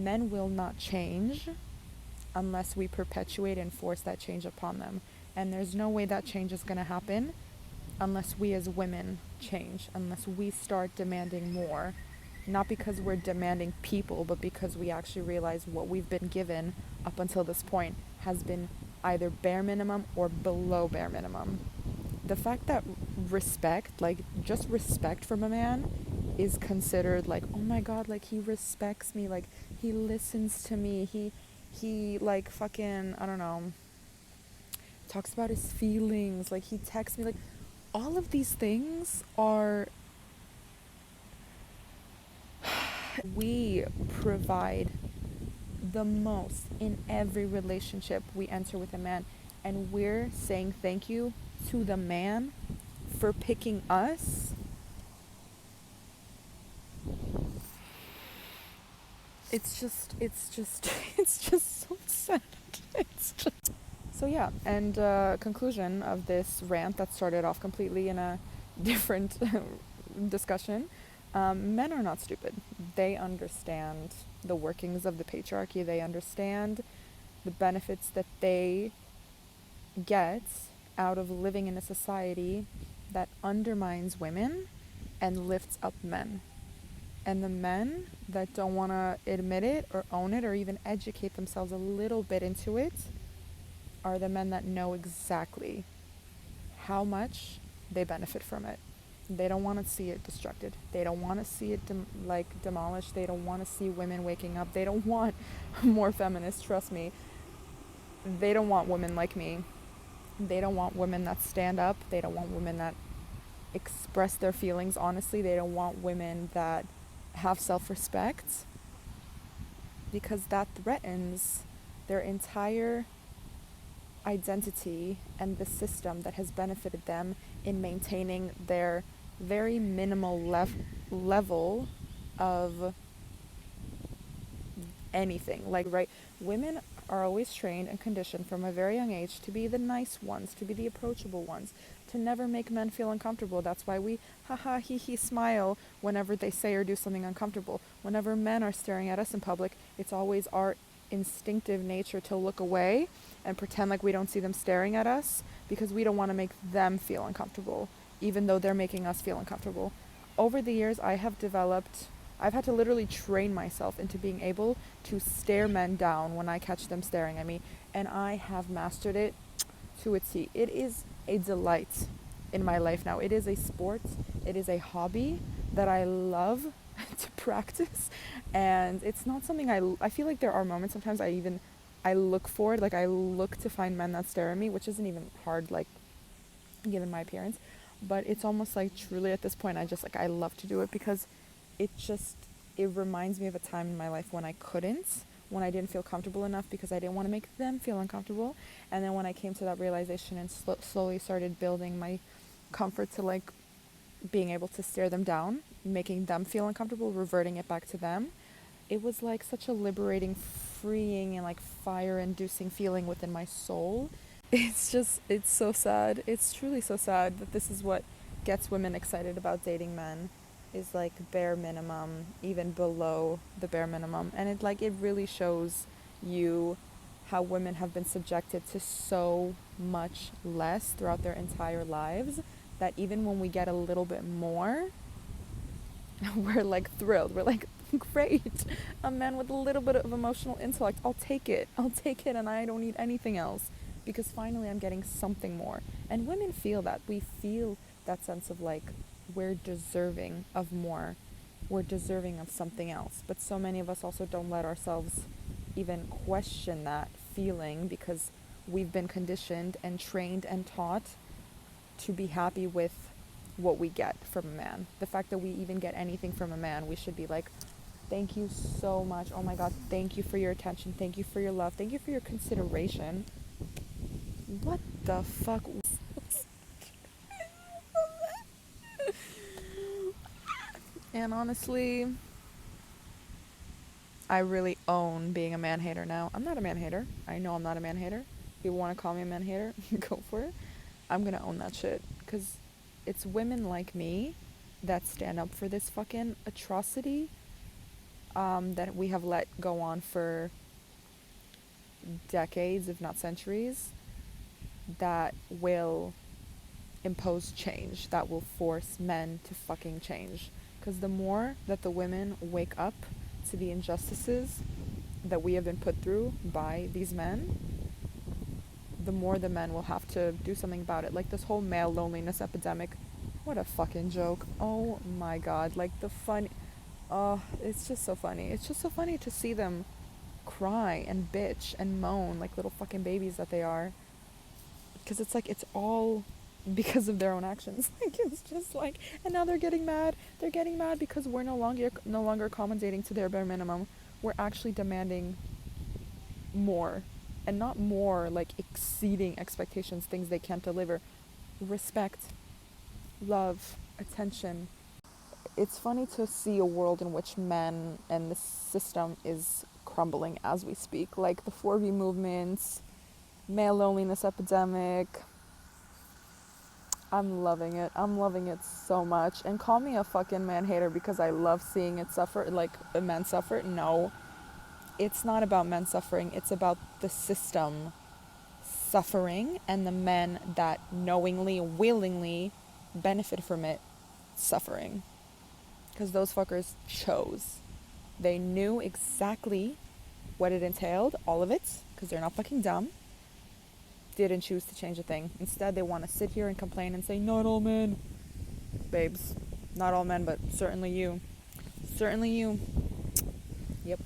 men will not change unless we perpetuate and force that change upon them. And there's no way that change is going to happen unless we as women change, unless we start demanding more. Not because we're demanding people, but because we actually realize what we've been given up until this point has been either bare minimum or below bare minimum. The fact that respect, like just respect from a man, is considered like, oh my god, like he respects me, like he listens to me, he like fucking, I don't know, talks about his feelings, like he texts me, like all of these things are we provide the most in every relationship we enter with a man, and we're saying thank you to the man for picking us. It's just it's just so sad. It's just so yeah. And conclusion of this rant that started off completely in a different discussion. Men are not stupid. They understand the workings of the patriarchy. They understand the benefits that they get out of living in a society that undermines women and lifts up men. And the men that don't want to admit it or own it or even educate themselves a little bit into it are the men that know exactly how much they benefit from it. They don't want to see it destructed. They don't want to see it demolished. They don't want to see women waking up. They don't want more feminists, trust me. They don't want women like me. They don't want women that stand up. They don't want women that express their feelings honestly. They don't want women that have self-respect, because that threatens their entire identity and the system that has benefited them in maintaining their very minimal level of anything. Like, right, women are always trained and conditioned from a very young age to be the nice ones, to be the approachable ones, to never make men feel uncomfortable. That's why we haha hee hee smile whenever they say or do something uncomfortable. Whenever men are staring at us in public, it's always our instinctive nature to look away and pretend like we don't see them staring at us, because we don't want to make them feel uncomfortable, even though they're making us feel uncomfortable. Over the years, I've had to literally train myself into being able to stare men down when I catch them staring at me, and I have mastered it to a T. It is a delight in my life now. It is a sport, it is a hobby that I love to practice, and it's not something I feel like there are moments sometimes I look for it, like I look to find men that stare at me, which isn't even hard, like given my appearance, but it's almost like truly at this point I love to do it, because it reminds me of a time in my life when I couldn't, when I didn't feel comfortable enough because I didn't want to make them feel uncomfortable. And then when I came to that realization and slowly started building my comfort to like being able to stare them down, making them feel uncomfortable, reverting it back to them, it was like such a liberating, freeing, and like fire inducing feeling within my soul. It's so sad. It's truly so sad that this is what gets women excited about dating men, is like bare minimum, even below the bare minimum. And it really shows you how women have been subjected to so much less throughout their entire lives, that even when we get a little bit more, we're like thrilled. We're like, great, a man with a little bit of emotional intellect. I'll take it, and I don't need anything else, because finally I'm getting something more. And women feel that. We feel that sense of like, we're deserving of more. We're deserving of something else. But so many of us also don't let ourselves even question that feeling, because we've been conditioned and trained and taught to be happy with what we get from a man. The fact that we even get anything from a man, we should be like, thank you so much. Oh my God, thank you for your attention. Thank you for your love. Thank you for your consideration. What the fuck? And honestly, I really own being a man hater now. I'm not a man hater. I know I'm not a man hater. If you want to call me a man hater, go for it. I'm gonna own that shit, because it's women like me that stand up for this fucking atrocity. that we have let go on for decades, if not centuries, that will impose change, that will force men to fucking change. Because the more that the women wake up to the injustices that we have been put through by these men, the more the men will have to do something about it. Like this whole male loneliness epidemic. What a fucking joke. Oh my god. Like the fun. Oh, it's just so funny. It's just so funny to see them cry and bitch and moan like little fucking babies that they are. Because it's like, it's all because of their own actions. Like, it's just like, and now they're getting mad. They're getting mad because we're no longer accommodating to their bare minimum. We're actually demanding more, and not more like exceeding expectations, things they can't deliver. Respect, love, attention. It's funny to see a world in which men and the system is crumbling as we speak, like the 4V movements, male loneliness epidemic. I'm loving it. I'm loving it so much. And call me a fucking man hater because I love seeing it suffer, like men suffer. No, it's not about men suffering. It's about the system suffering and the men that knowingly, willingly benefit from it suffering. Because those fuckers chose. They knew exactly what it entailed, all of it, because they're not fucking dumb. Didn't choose to change a thing. Instead, they want to sit here and complain and say, not all men. Babes, not all men, but certainly you. Certainly you. Yep.